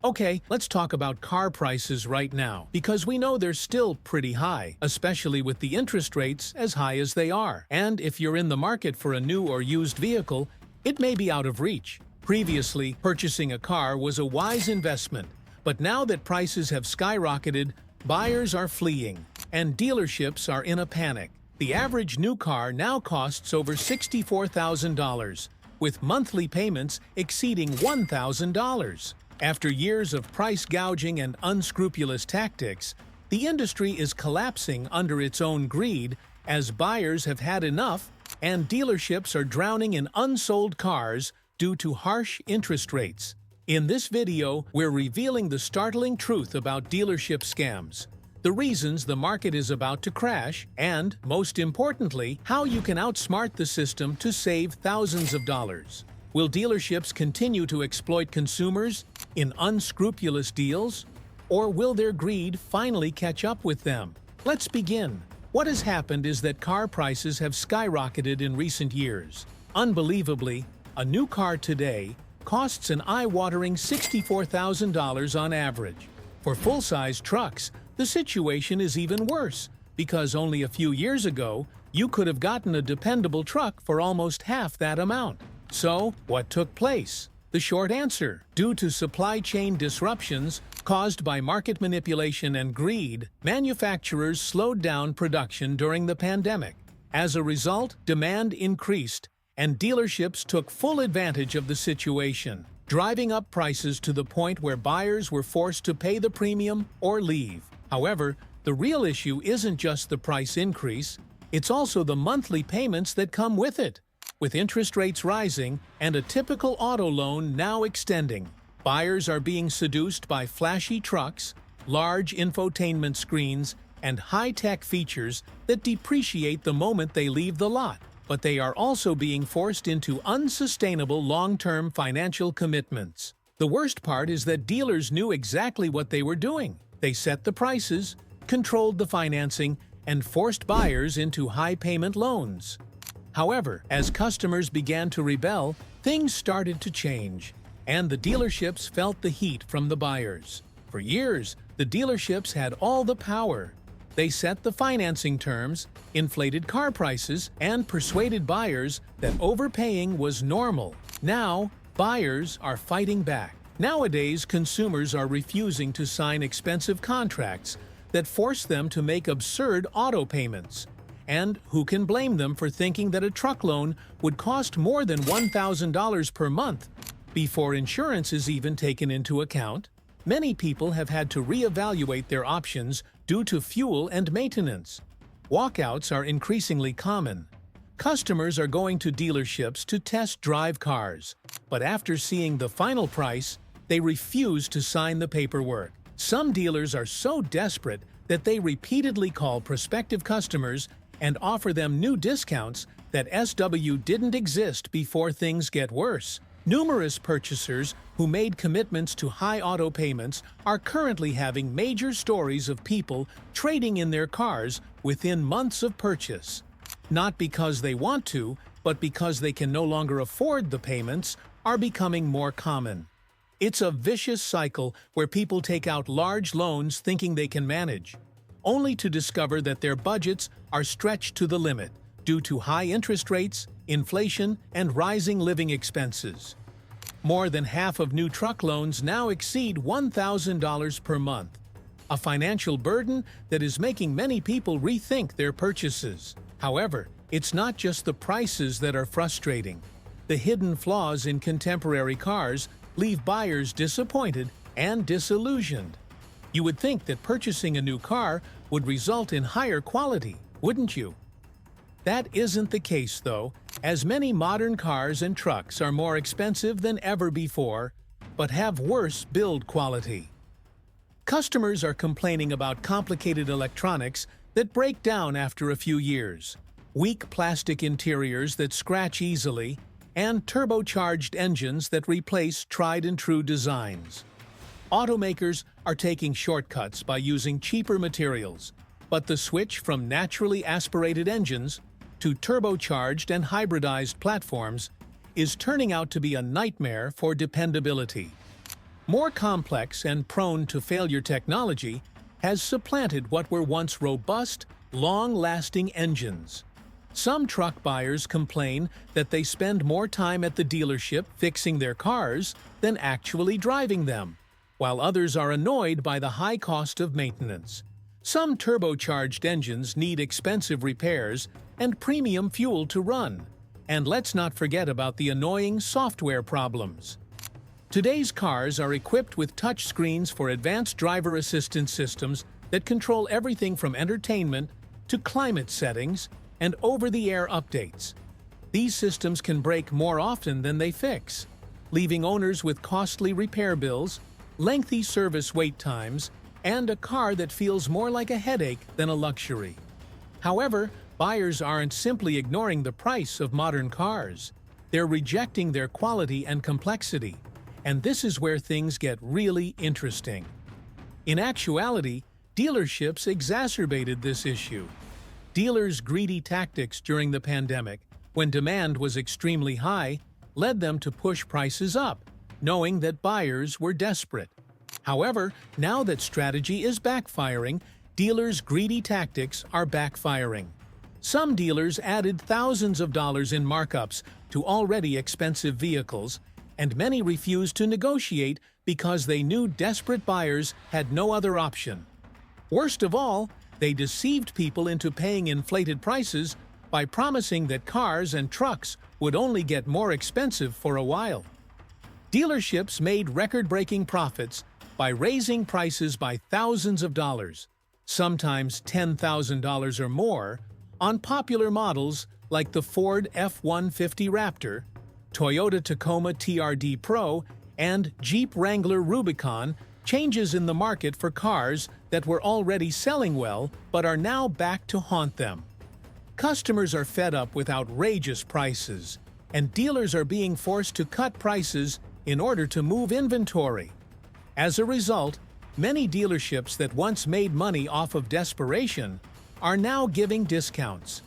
Okay, let's talk about car prices right now, because we know they're still pretty high, especially with the interest rates as high as they are. And if you're in the market for a new or used vehicle, it may be out of reach. Previously, purchasing a car was a wise investment, but now that prices have skyrocketed, buyers are fleeing, and dealerships are in a panic. The average new car now costs over $64,000, with monthly payments exceeding $1,000. After years of price gouging and unscrupulous tactics, the industry is collapsing under its own greed as buyers have had enough and dealerships are drowning in unsold cars due to harsh interest rates. In this video, we're revealing the startling truth about dealership scams, the reasons the market is about to crash, and, most importantly, how you can outsmart the system to save thousands of dollars. Will dealerships continue to exploit consumers in unscrupulous deals? Or will their greed finally catch up with them? Let's begin. What has happened is that car prices have skyrocketed in recent years. Unbelievably, a new car today costs an eye-watering $64,000 on average. For full-size trucks, the situation is even worse, because only a few years ago, you could have gotten a dependable truck for almost half that amount. So, what took place? The short answer: due to supply chain disruptions caused by market manipulation and greed, manufacturers slowed down production during the pandemic. As a result, demand increased, and dealerships took full advantage of the situation, driving up prices to the point where buyers were forced to pay the premium or leave. However, the real issue isn't just the price increase, it's also the monthly payments that come with it. With interest rates rising and a typical auto loan now extending, buyers are being seduced by flashy trucks, large infotainment screens, and high-tech features that depreciate the moment they leave the lot. But they are also being forced into unsustainable long-term financial commitments. The worst part is that dealers knew exactly what they were doing. They set the prices, controlled the financing, and forced buyers into high-payment loans. However, as customers began to rebel, things started to change, and the dealerships felt the heat from the buyers. For years, the dealerships had all the power. They set the financing terms, inflated car prices, and persuaded buyers that overpaying was normal. Now, buyers are fighting back. Nowadays, consumers are refusing to sign expensive contracts that force them to make absurd auto payments. And who can blame them for thinking that a truck loan would cost more than $1,000 per month before insurance is even taken into account? Many people have had to reevaluate their options due to fuel and maintenance. Walkouts are increasingly common. Customers are going to dealerships to test drive cars, but after seeing the final price, they refuse to sign the paperwork. Some dealers are so desperate that they repeatedly call prospective customers and offer them new discounts that SW didn't exist before things get worse. Numerous purchasers who made commitments to high auto payments are currently having major stories of people trading in their cars within months of purchase. Not because they want to, but because they can no longer afford the payments, are becoming more common. It's a vicious cycle where people take out large loans thinking they can manage, only to discover that their budgets are stretched to the limit due to high interest rates, inflation, and rising living expenses. More than half of new truck loans now exceed $1,000 per month, a financial burden that is making many people rethink their purchases. However, it's not just the prices that are frustrating. The hidden flaws in contemporary cars leave buyers disappointed and disillusioned. You would think that purchasing a new car would result in higher quality, wouldn't you? That isn't the case, though, as many modern cars and trucks are more expensive than ever before, but have worse build quality. Customers are complaining about complicated electronics that break down after a few years, weak plastic interiors that scratch easily, and turbocharged engines that replace tried-and-true designs. Automakers are taking shortcuts by using cheaper materials, but the switch from naturally aspirated engines to turbocharged and hybridized platforms is turning out to be a nightmare for dependability. More complex and prone to failure technology has supplanted what were once robust, long-lasting engines. Some truck buyers complain that they spend more time at the dealership fixing their cars than actually driving them, while others are annoyed by the high cost of maintenance. Some turbocharged engines need expensive repairs and premium fuel to run. And let's not forget about the annoying software problems. Today's cars are equipped with touchscreens for advanced driver assistance systems that control everything from entertainment to climate settings and over-the-air updates. These systems can break more often than they fix, leaving owners with costly repair bills, lengthy service wait times, and a car that feels more like a headache than a luxury. However, buyers aren't simply ignoring the price of modern cars. They're rejecting their quality and complexity. And this is where things get really interesting. In actuality, dealerships exacerbated this issue. Dealers' greedy tactics during the pandemic, when demand was extremely high, led them to push prices up, knowing that buyers were desperate. However, now that strategy is backfiring, dealers' greedy tactics are backfiring. Some dealers added thousands of dollars in markups to already expensive vehicles, and many refused to negotiate because they knew desperate buyers had no other option. Worst of all, they deceived people into paying inflated prices by promising that cars and trucks would only get more expensive for a while. Dealerships made record-breaking profits by raising prices by thousands of dollars, sometimes $10,000 or more, on popular models like the Ford F-150 Raptor, Toyota Tacoma TRD Pro, and Jeep Wrangler Rubicon. Changes in the market for cars that were already selling well but are now back to haunt them. Customers are fed up with outrageous prices, and dealers are being forced to cut prices in order to move inventory. As a result, many dealerships that once made money off of desperation are now giving discounts.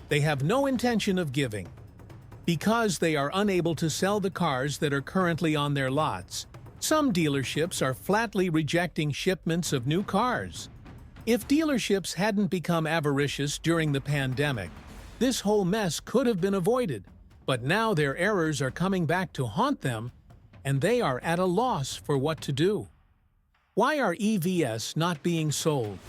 They have no intention of giving. Because they are unable to sell the cars that are currently on their lots, some dealerships are flatly rejecting shipments of new cars. If dealerships hadn't become avaricious during the pandemic, this whole mess could have been avoided. But now their errors are coming back to haunt them, and they are at a loss for what to do. Why are EVs not being sold?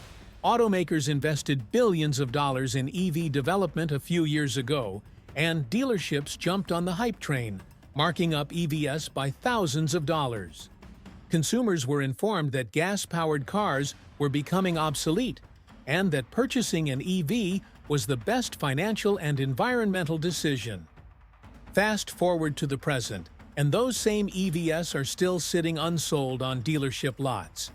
Automakers invested billions of dollars in EV development a few years ago, and dealerships jumped on the hype train, marking up EVs by thousands of dollars. Consumers were informed that gas-powered cars were becoming obsolete, and that purchasing an EV was the best financial and environmental decision. Fast forward to the present, and those same EVs are still sitting unsold on dealership lots.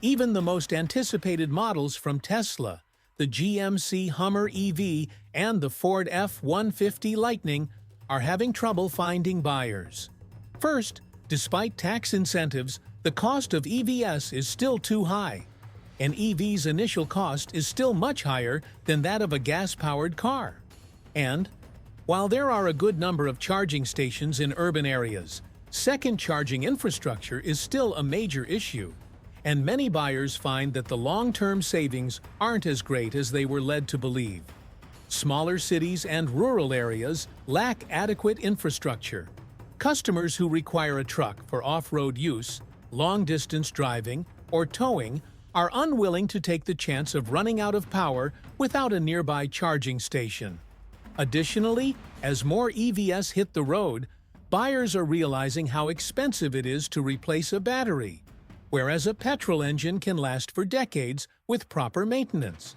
Even the most anticipated models from Tesla, the GMC Hummer EV and the Ford F-150 Lightning, are having trouble finding buyers. First, despite tax incentives, the cost of EVs is still too high. An EV's initial cost is still much higher than that of a gas-powered car. And, while there are a good number of charging stations in urban areas, second charging infrastructure is still a major issue. And many buyers find that the long-term savings aren't as great as they were led to believe. Smaller cities and rural areas lack adequate infrastructure. Customers who require a truck for off-road use, long-distance driving, or towing are unwilling to take the chance of running out of power without a nearby charging station. Additionally, as more EVs hit the road, buyers are realizing how expensive it is to replace a battery, whereas a petrol engine can last for decades with proper maintenance.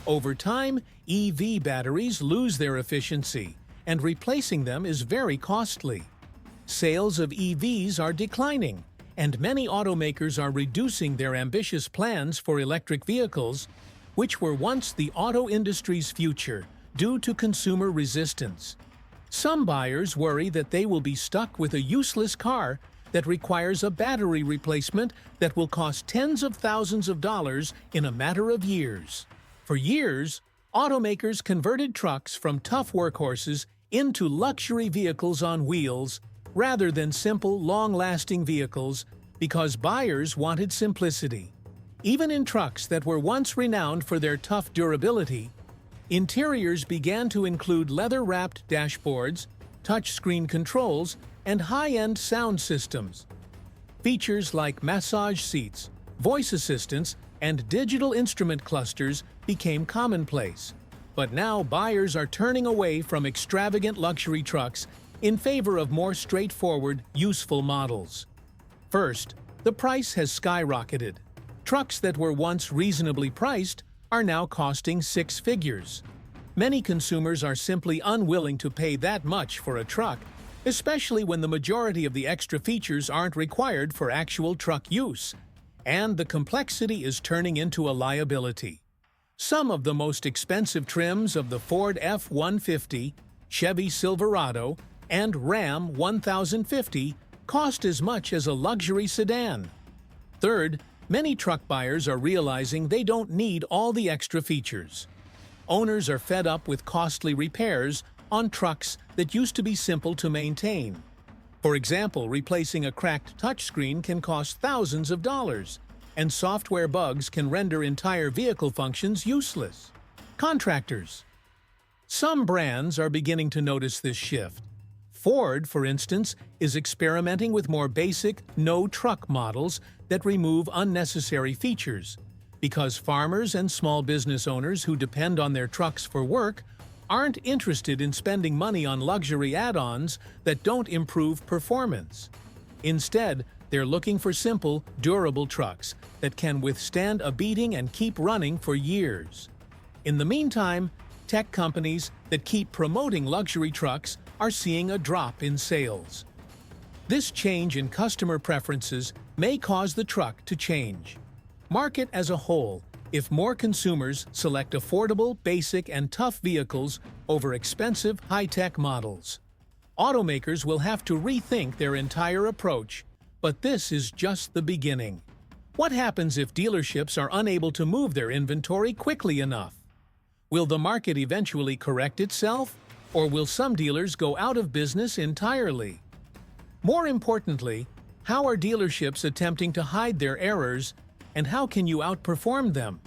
Over time, EV batteries lose their efficiency, and replacing them is very costly. Sales of EVs are declining, and many automakers are reducing their ambitious plans for electric vehicles, which were once the auto industry's future, due to consumer resistance. Some buyers worry that they will be stuck with a useless car that requires a battery replacement that will cost tens of thousands of dollars in a matter of years. For years, automakers converted trucks from tough workhorses into luxury vehicles on wheels rather than simple, long-lasting vehicles because buyers wanted simplicity. Even in trucks that were once renowned for their tough durability, interiors began to include leather-wrapped dashboards, touchscreen controls, and high-end sound systems. Features like massage seats, voice assistants, and digital instrument clusters became commonplace. But now buyers are turning away from extravagant luxury trucks in favor of more straightforward, useful models. First, the price has skyrocketed. Trucks that were once reasonably priced are now costing six figures. Many consumers are simply unwilling to pay that much for a truck, especially when the majority of the extra features aren't required for actual truck use, and the complexity is turning into a liability. Some of the most expensive trims of the Ford F-150, Chevy Silverado, and Ram 1050 cost as much as a luxury sedan. Third, many truck buyers are realizing they don't need all the extra features. Owners are fed up with costly repairs on trucks that used to be simple to maintain. For example, replacing a cracked touchscreen can cost thousands of dollars, and software bugs can render entire vehicle functions useless. Contractors. Some brands are beginning to notice this shift. Ford, for instance, is experimenting with more basic, no-truck models that remove unnecessary features, because farmers and small business owners who depend on their trucks for work aren't interested in spending money on luxury add-ons that don't improve performance. Instead, they're looking for simple, durable trucks that can withstand a beating and keep running for years. In the meantime, tech companies that keep promoting luxury trucks are seeing a drop in sales. This change in customer preferences may cause the truck to change. Market as a whole, if more consumers select affordable, basic, and tough vehicles over expensive, high-tech models. Automakers will have to rethink their entire approach, but this is just the beginning. What happens if dealerships are unable to move their inventory quickly enough? Will the market eventually correct itself, or will some dealers go out of business entirely? More importantly, how are dealerships attempting to hide their errors, and how can you outperform them?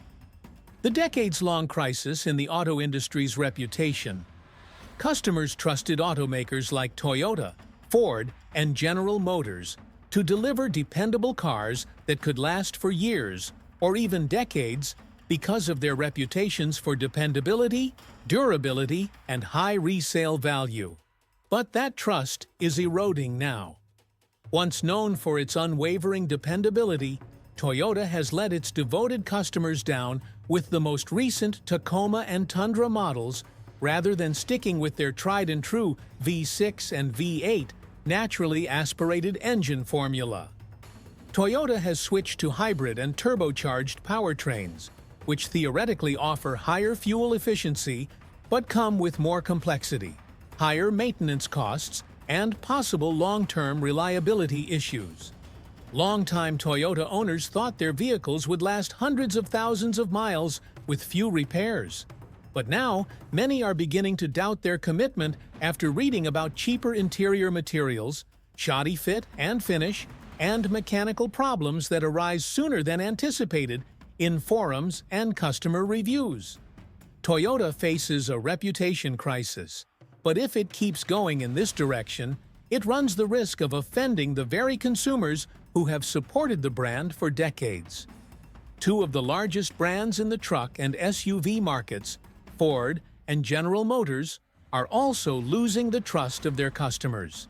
The decades-long crisis in the auto industry's reputation. Customers trusted automakers like Toyota, Ford, and General Motors to deliver dependable cars that could last for years or even decades because of their reputations for dependability, durability, and high resale value. But that trust is eroding now. Once known for its unwavering dependability, Toyota has let its devoted customers down with the most recent Tacoma and Tundra models rather than sticking with their tried-and-true V6 and V8 naturally aspirated engine formula. Toyota has switched to hybrid and turbocharged powertrains, which theoretically offer higher fuel efficiency but come with more complexity, higher maintenance costs, and possible long-term reliability issues. Longtime Toyota owners thought their vehicles would last hundreds of thousands of miles with few repairs. But now, many are beginning to doubt their commitment after reading about cheaper interior materials, shoddy fit and finish, and mechanical problems that arise sooner than anticipated in forums and customer reviews. Toyota faces a reputation crisis, but if it keeps going in this direction, it runs the risk of offending the very consumers who have supported the brand for decades. Two of the largest brands in the truck and SUV markets, Ford and General Motors, are also losing the trust of their customers.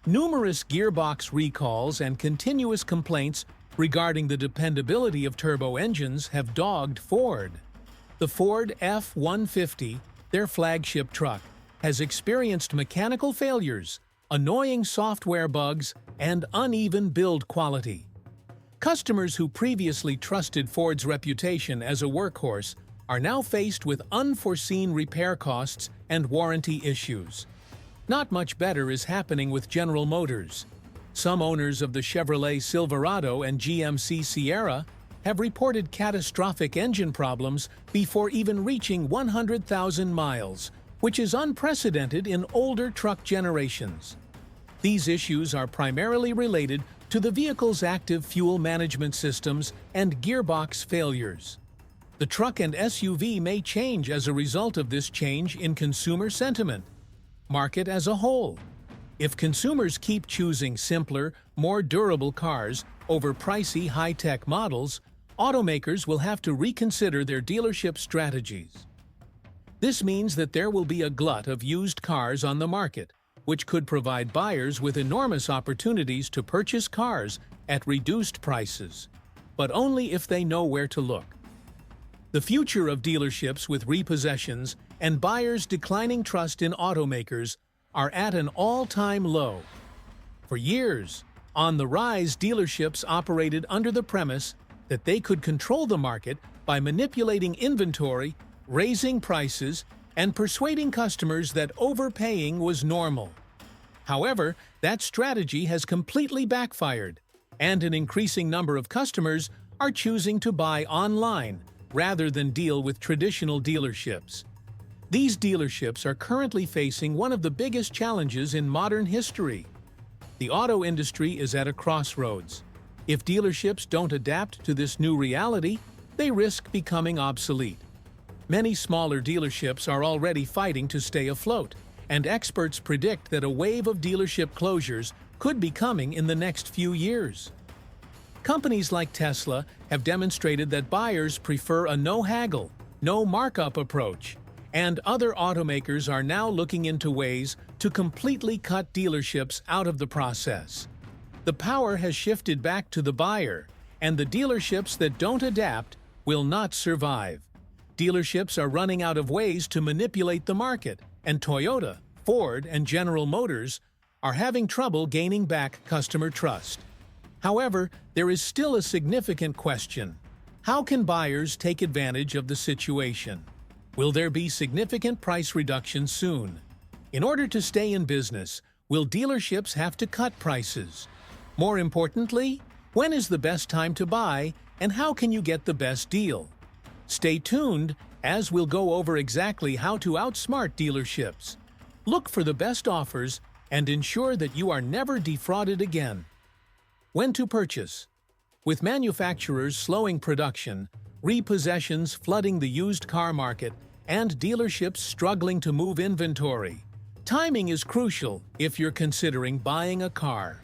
Numerous gearbox recalls and continuous complaints regarding the dependability of turbo engines have dogged Ford. The Ford F-150, their flagship truck, has experienced mechanical failures, annoying software bugs, and uneven build quality. Customers who previously trusted Ford's reputation as a workhorse are now faced with unforeseen repair costs and warranty issues. Not much better is happening with General Motors. Some owners of the Chevrolet Silverado and GMC Sierra have reported catastrophic engine problems before even reaching 100,000 miles, which is unprecedented in older truck generations. These issues are primarily related to the vehicle's active fuel management systems and gearbox failures. The truck and SUV may change as a result of this change in consumer sentiment. Market as a whole. If consumers keep choosing simpler, more durable cars over pricey high-tech models, automakers will have to reconsider their dealership strategies. This means that there will be a glut of used cars on the market, which could provide buyers with enormous opportunities to purchase cars at reduced prices, but only if they know where to look. The future of dealerships with repossessions and buyers' declining trust in automakers are at an all-time low. For years, on the rise, dealerships operated under the premise that they could control the market by manipulating inventory, raising prices, and persuading customers that overpaying was normal. However, that strategy has completely backfired, and an increasing number of customers are choosing to buy online rather than deal with traditional dealerships. These dealerships are currently facing one of the biggest challenges in modern history. The auto industry is at a crossroads. If dealerships don't adapt to this new reality, they risk becoming obsolete. Many smaller dealerships are already fighting to stay afloat, and experts predict that a wave of dealership closures could be coming in the next few years. Companies like Tesla have demonstrated that buyers prefer a no-haggle, no-markup approach, and other automakers are now looking into ways to completely cut dealerships out of the process. The power has shifted back to the buyer, and the dealerships that don't adapt will not survive. Dealerships are running out of ways to manipulate the market, and Toyota, Ford, and General Motors are having trouble gaining back customer trust. However, there is still a significant question. How can buyers take advantage of the situation? Will there be significant price reductions soon? In order to stay in business, will dealerships have to cut prices? More importantly, when is the best time to buy, and how can you get the best deal? Stay tuned, as we'll go over exactly how to outsmart dealerships. Look for the best offers and ensure that you are never defrauded again. When to purchase? With manufacturers slowing production, repossessions flooding the used car market, and dealerships struggling to move inventory, timing is crucial if you're considering buying a car.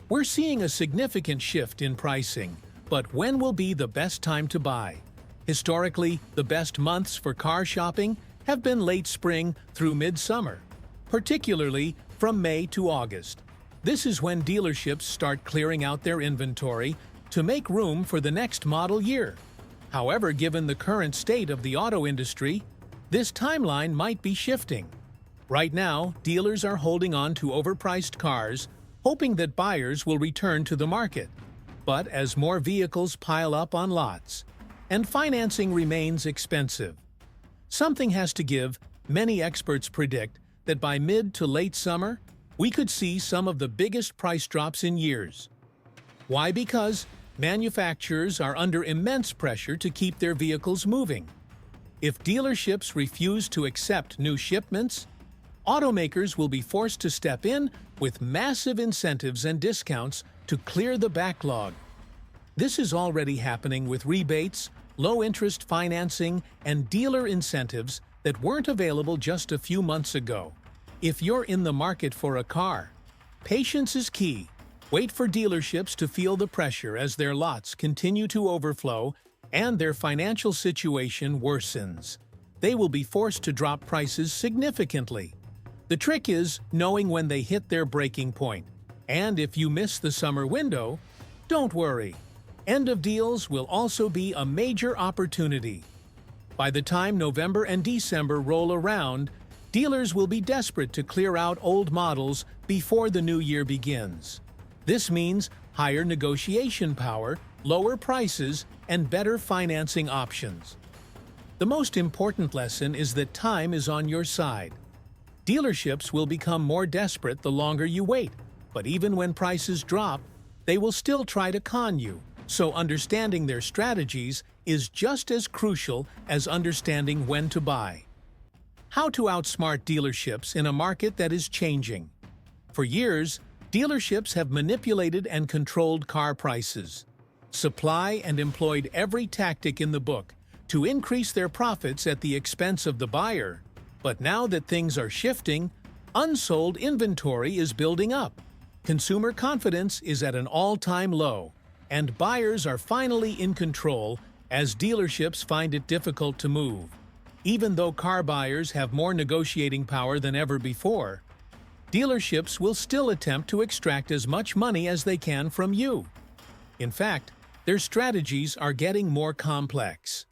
We're seeing a significant shift in pricing, but when will be the best time to buy? Historically, the best months for car shopping have been late spring through mid-summer, particularly from May to August. This is when dealerships start clearing out their inventory to make room for the next model year. However, given the current state of the auto industry, this timeline might be shifting. Right now, dealers are holding on to overpriced cars, hoping that buyers will return to the market. But as more vehicles pile up on lots, and financing remains expensive, something has to give. Many experts predict that by mid to late summer, we could see some of the biggest price drops in years. Why? Because manufacturers are under immense pressure to keep their vehicles moving. If dealerships refuse to accept new shipments, automakers will be forced to step in with massive incentives and discounts to clear the backlog. This is already happening with rebates, low-interest financing, and dealer incentives that weren't available just a few months ago. If you're in the market for a car, patience is key. Wait for dealerships to feel the pressure as their lots continue to overflow and their financial situation worsens. They will be forced to drop prices significantly. The trick is knowing when they hit their breaking point. And if you miss the summer window, don't worry. End of deals will also be a major opportunity. By the time November and December roll around, dealers will be desperate to clear out old models before the new year begins. This means higher negotiation power, lower prices, and better financing options. The most important lesson is that time is on your side. Dealerships will become more desperate the longer you wait, but even when prices drop, they will still try to con you. So understanding their strategies is just as crucial as understanding when to buy. How to outsmart dealerships in a market that is changing. For years, Dealerships have manipulated and controlled car prices, supply and employed every tactic in the book to increase their profits at the expense of the buyer. But now that things are shifting, unsold inventory is building up. Consumer confidence is at an all-time low, and buyers are finally in control as dealerships find it difficult to move. Even though car buyers have more negotiating power than ever before, dealerships will still attempt to extract as much money as they can from you. In fact, their strategies are getting more complex.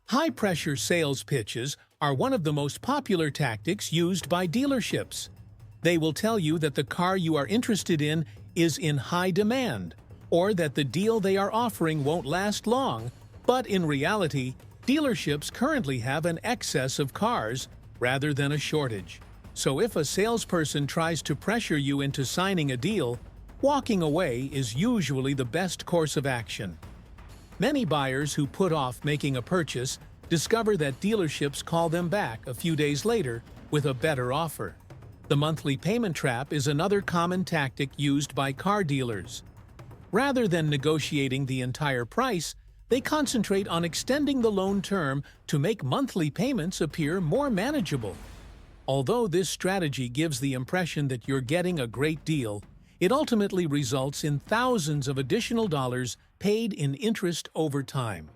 High-pressure sales pitches are one of the most popular tactics used by dealerships. They will tell you that the car you are interested in is in high demand, or that the deal they are offering won't last long, but in reality, dealerships currently have an excess of cars rather than a shortage. So if a salesperson tries to pressure you into signing a deal, walking away is usually the best course of action. Many buyers who put off making a purchase discover that dealerships call them back a few days later with a better offer. The monthly payment trap is another common tactic used by car dealers. Rather than negotiating the entire price, they concentrate on extending the loan term to make monthly payments appear more manageable. Although this strategy gives the impression that you're getting a great deal, it ultimately results in thousands of additional dollars paid in interest over time.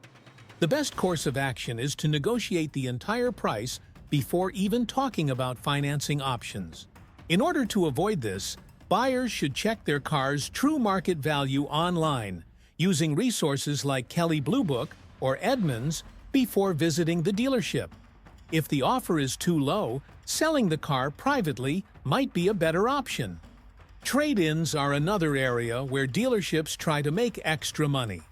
The best course of action is to negotiate the entire price before even talking about financing options. In order to avoid this, buyers should check their car's true market value online, using resources like Kelley Blue Book or Edmunds before visiting the dealership. If the offer is too low, selling the car privately might be a better option. Trade-ins are another area where dealerships try to make extra money.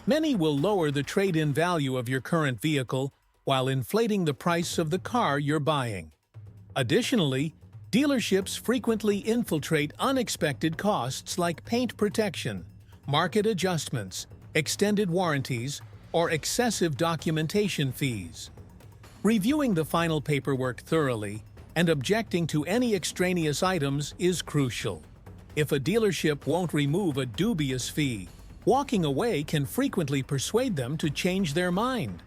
Many will lower the trade-in value of your current vehicle while inflating the price of the car you're buying. Additionally, dealerships frequently infiltrate unexpected costs like paint protection, market adjustments, extended warranties, or excessive documentation fees. Reviewing the final paperwork thoroughly and objecting to any extraneous items is crucial. If a dealership won't remove a dubious fee, walking away can frequently persuade them to change their mind.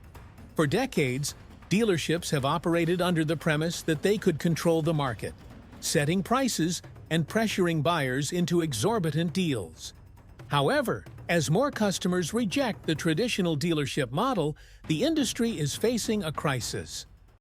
For decades, dealerships have operated under the premise that they could control the market, setting prices and pressuring buyers into exorbitant deals. However, as more customers reject the traditional dealership model, the industry is facing a crisis.